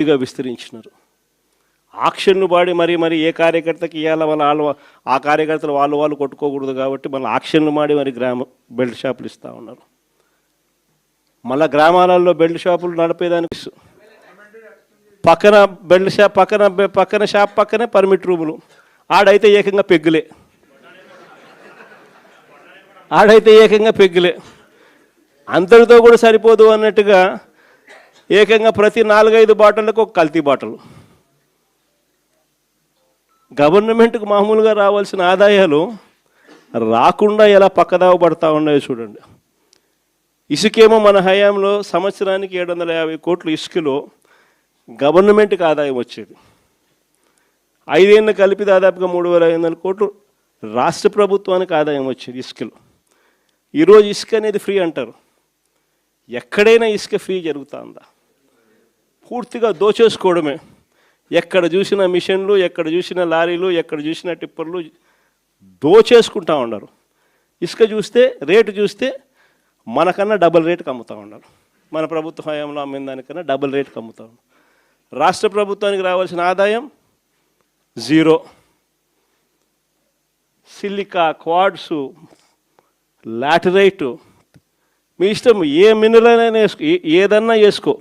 ఇక విస్తరించినారు. ఆక్షన్లు పాడి మరి ఏ కార్యకర్తకి ఇవ్వాల వాళ్ళు ఆ కార్యకర్తలు వాళ్ళు కొట్టుకోకూడదు కాబట్టి మళ్ళీ ఆక్షన్లు మాడి మరి బెల్ట్ షాపులు ఇస్తూ ఉన్నారు. మళ్ళీ గ్రామాలలో బెల్ట్ షాపులు నడిపేదానికి పక్కన బెల్ట్ షాప్ పక్కన షాప్ పక్కనే పర్మిట్ రూములు. ఆడైతే ఏకంగా పెగ్గులే. అంతటితో కూడా సరిపోదు అన్నట్టుగా ఏకంగా ప్రతి 4-5 బాటలకు ఒక కల్తీ బాటలు. గవర్నమెంట్కు మామూలుగా రావాల్సిన ఆదాయాలు రాకుండా ఎలా పక్కదావ పడతా ఉన్నాయో చూడండి. ఇసుకేమో మన హయాంలో సంవత్సరానికి 750 కోట్లు ఇసుకలో గవర్నమెంట్కి ఆదాయం వచ్చేది. 5 ఏళ్ళు కలిపి దాదాపుగా 3500 కోట్లు రాష్ట్ర ప్రభుత్వానికి ఆదాయం వచ్చేది ఇసుకలో. ఈరోజు ఇసుక అనేది ఫ్రీ అంటారు. ఎక్కడైనా ఇసుక ఫ్రీ జరుగుతుందా? పూర్తిగా దోచేసుకోవడమే. ఎక్కడ చూసిన మిషన్లు, ఎక్కడ చూసిన లారీలు, ఎక్కడ చూసిన టిప్పర్లు దోచేసుకుంటా ఉన్నారు. ఇసుక చూస్తే రేటు చూస్తే మనకన్నా డబుల్ రేటుకి అమ్ముతూ ఉన్నారు. మన ప్రభుత్వ హయాంలో అమ్మిన దానికన్నా డబుల్ రేటుకి అమ్ముతూ ఉన్నారు. రాష్ట్ర ప్రభుత్వానికి రావాల్సిన ఆదాయం 0. సిలికా, క్వాడ్సు, లాటరైటు, మీ ఇష్టం, ఏ మినరల్ అయినా వేసుకో, ఏదన్నా వేసుకో,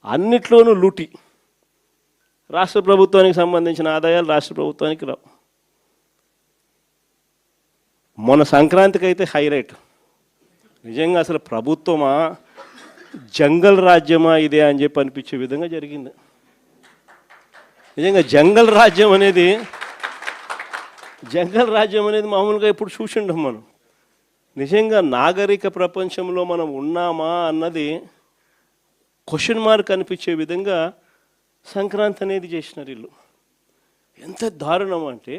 అన్నిట్లోనూ లూటి. రాష్ట్ర ప్రభుత్వానికి సంబంధించిన ఆదాయాలు రాష్ట్ర ప్రభుత్వానికి రావు. మొన్న సంక్రాంతికి అయితే హైలైట్. నిజంగా అసలు ప్రభుత్వమా జంగల్ రాజ్యమా ఇదే అని చెప్పి అనిపించే విధంగా జరిగింది. నిజంగా జంగల్ రాజ్యం అనేది మామూలుగా ఇప్పుడు చూసిండం మనం. నిజంగా నాగరిక ప్రపంచంలో మనం ఉన్నామా అన్నది క్వశ్చన్ మార్క్ అనిపించే విధంగా సంక్రాంతి అనేది చేసినారు వీళ్ళు. ఎంత దారుణం అంటే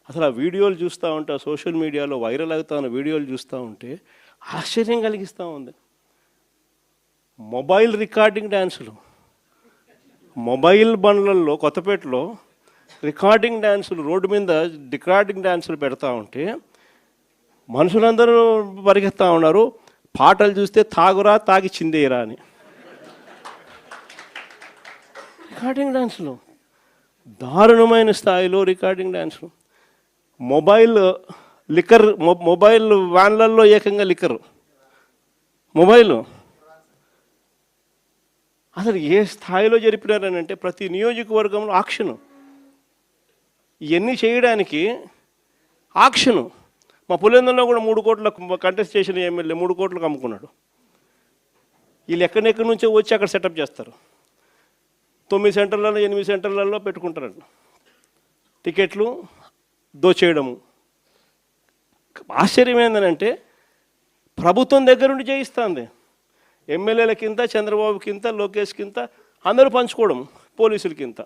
అసలు ఆ వీడియోలు చూస్తూ ఉంటే, సోషల్ మీడియాలో వైరల్ అవుతా ఉన్న వీడియోలు చూస్తూ ఉంటే ఆశ్చర్యం కలిగిస్తూ ఉంది. మొబైల్ రికార్డింగ్ డ్యాన్సులు, మొబైల్ బండ్లలో కొత్తపేటలో రికార్డింగ్ డ్యాన్సులు, రోడ్డు మీద రికార్డింగ్ డ్యాన్సులు పెడతా ఉంటే మనుషులందరూ పరిగెత్తా ఉన్నారు. పాటలు చూస్తే తాగురా తాగి చిందేయరా అని. రికార్డింగ్ డ్యాన్సులు దారుణమైన స్థాయిలో రికార్డింగ్ డ్యాన్సులు. మొబైల్ వ్యాన్లలో ఏకంగా లిక్కర్ మొబైల్ అసలు ఏ స్థాయిలో జరిపినారని అంటే ప్రతి నియోజకవర్గంలో ఆక్షను. ఇవన్నీ చేయడానికి ఆక్షను. మా పులివెందులలో కూడా 3 కోట్ల కంటెస్ట్ చేసిన ఎమ్మెల్యే 3 కోట్లకు అమ్ముకున్నాడు. వీళ్ళు ఎక్కడెక్కడి నుంచో వచ్చి అక్కడ సెటప్ చేస్తారు. 9 సెంటర్లలో 8 సెంటర్లలో పెట్టుకుంటారంట. టికెట్లు దోచేయడము. ఆశ్చర్యం ఏంటంటే ప్రభుత్వం దగ్గర నుండి చేయిస్తుంది. ఎమ్మెల్యేలకింత, చంద్రబాబుకింత, లోకేష్కింత, అందరూ పంచుకోవడం, పోలీసులకింత.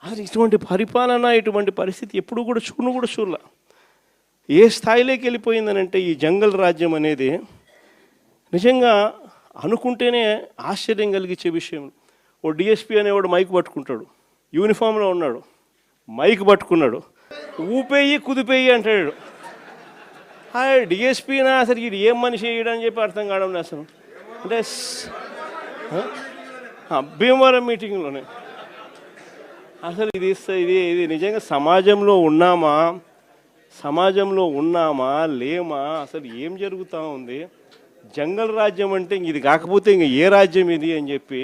అసలు ఇటువంటి పరిపాలన, ఇటువంటి పరిస్థితి ఎప్పుడు కూడా చూడలే. ఏ స్థాయిలోకి వెళ్ళిపోయిందనంటే ఈ జంగల్ రాజ్యం అనేది నిజంగా అనుకుంటేనే ఆశ్చర్యం కలిగించే విషయం. ఓ డిఎస్పీ అనేవాడు మైక్ పట్టుకుంటాడు, యూనిఫామ్లో ఉన్నాడు, మైక్ పట్టుకున్నాడు, ఊపేయి కుదిపేయి అంటాడు. డిఎస్పీనా అసలు ఇది ఏం మనిషి వేయడని చెప్పి అర్థం కావడం అసలు. అంటే భీమవరం మీటింగ్లోనే అసలు ఇది నిజంగా సమాజంలో ఉన్నామా లేమా, అసలు ఏం జరుగుతూ ఉంది? జంగల్ రాజ్యం అంటే ఇది కాకపోతే ఇంక ఏ రాజ్యం ఇది అని చెప్పి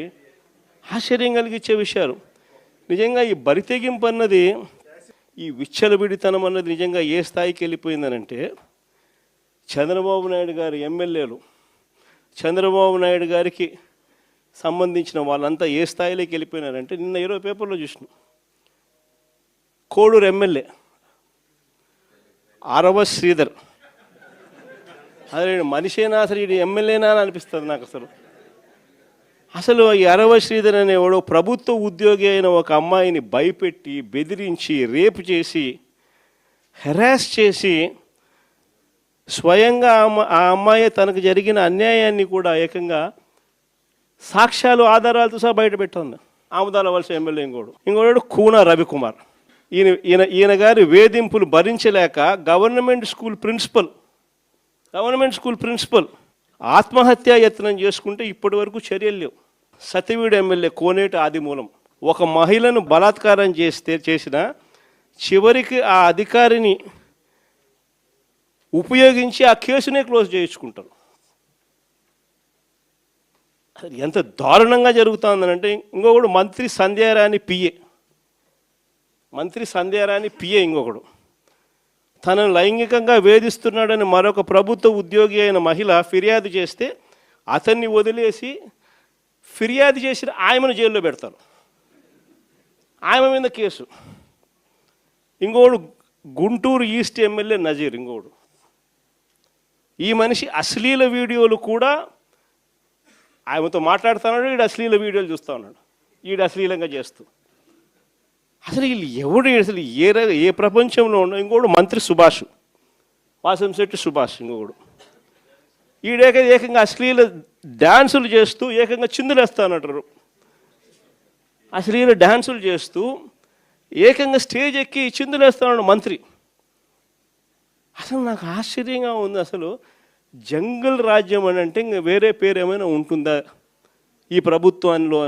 ఆశ్చర్యం కలిగించే విషయాలు. నిజంగా ఈ బరితెగింపు అన్నది, ఈ విచ్చలవిడితనం అన్నది నిజంగా ఏ స్థాయికి వెళ్ళిపోయిందనంటే చంద్రబాబు నాయుడు గారి ఎమ్మెల్యేలు, చంద్రబాబు నాయుడు గారికి సంబంధించిన వాళ్ళంతా ఏ స్థాయిలోకి వెళ్ళిపోయినారంటే నిన్న 20 పేపర్లో చూసినాం. కోడూరు ఎమ్మెల్యే ఆరవ శ్రీధర్, అదే మనిషేనా అసలు ఇది ఎమ్మెల్యేనా అని అనిపిస్తుంది నాకు. అసలు ఈ ఆరవ శ్రీధర్ అనేవాడు ప్రభుత్వ ఉద్యోగి అయిన ఒక అమ్మాయిని భయపెట్టి, బెదిరించి, రేపు చేసి, హెరాస్ చేసి, స్వయంగా ఆ అమ్మాయి తనకు జరిగిన అన్యాయాన్ని కూడా ఏకంగా సాక్ష్యాలు, ఆధారాలతో సహా బయట పెట్టింది. ఆముదాల వలస ఎమ్మెల్యే ఇంకోడు కూన రవికుమార్. ఈయన గారి వేధింపులు భరించలేక గవర్నమెంట్ స్కూల్ ప్రిన్సిపల్ ఆత్మహత్యా యత్నం చేసుకుంటే ఇప్పటి వరకు చర్యలు లేవు. సతివీడు ఎమ్మెల్యే కోనేటి ఆదిమూలం ఒక మహిళను బలాత్కారం చేసిన చివరికి ఆ అధికారిని ఉపయోగించి ఆ కేసునే క్లోజ్ చేయించుకుంటారు. ఎంత దారుణంగా జరుగుతుందనంటే, ఇంకొకడు మంత్రి సంధ్యారాణి పిఏ ఇంకొకడు తనను లైంగికంగా వేధిస్తున్నాడని మరొక ప్రభుత్వ ఉద్యోగి అయిన మహిళ ఫిర్యాదు చేస్తే అతన్ని వదిలేసి ఫిర్యాదు చేసిన ఆయమను జైల్లో పెడతారు. ఆయమ మీద కేసు. ఇంకోడు గుంటూరు ఈస్ట్ ఎమ్మెల్యే నజీర్ ఇంకోడు. ఈ మనిషి అశ్లీల వీడియోలు కూడా ఆయనతో మాట్లాడుతున్నాడు, వీడు అశ్లీల వీడియోలు చూస్తూ ఉన్నాడు, వీడు అశ్లీలంగా చేస్తూ. అసలు వీళ్ళు ఎవడు అసలు ఏ ప్రపంచంలో ఉండవు. ఇంకోడు మంత్రి సుభాష్, వాసంశెట్టి సుభాష్ ఇంకొకడు. ఏకంగా అశ్లీల డ్యాన్సులు చేస్తూ ఏకంగా చిందులేస్తానంటారు. అశ్లీల డ్యాన్సులు చేస్తూ ఏకంగా స్టేజ్ ఎక్కి చిందులేస్తాడు మంత్రి. అసలు నాకు ఆశ్చర్యంగా ఉంది. అసలు జంగల్ రాజ్యం అని అంటే ఇంకా వేరే పేరు ఏమైనా ఉంటుందా ఈ ప్రభుత్వంలో?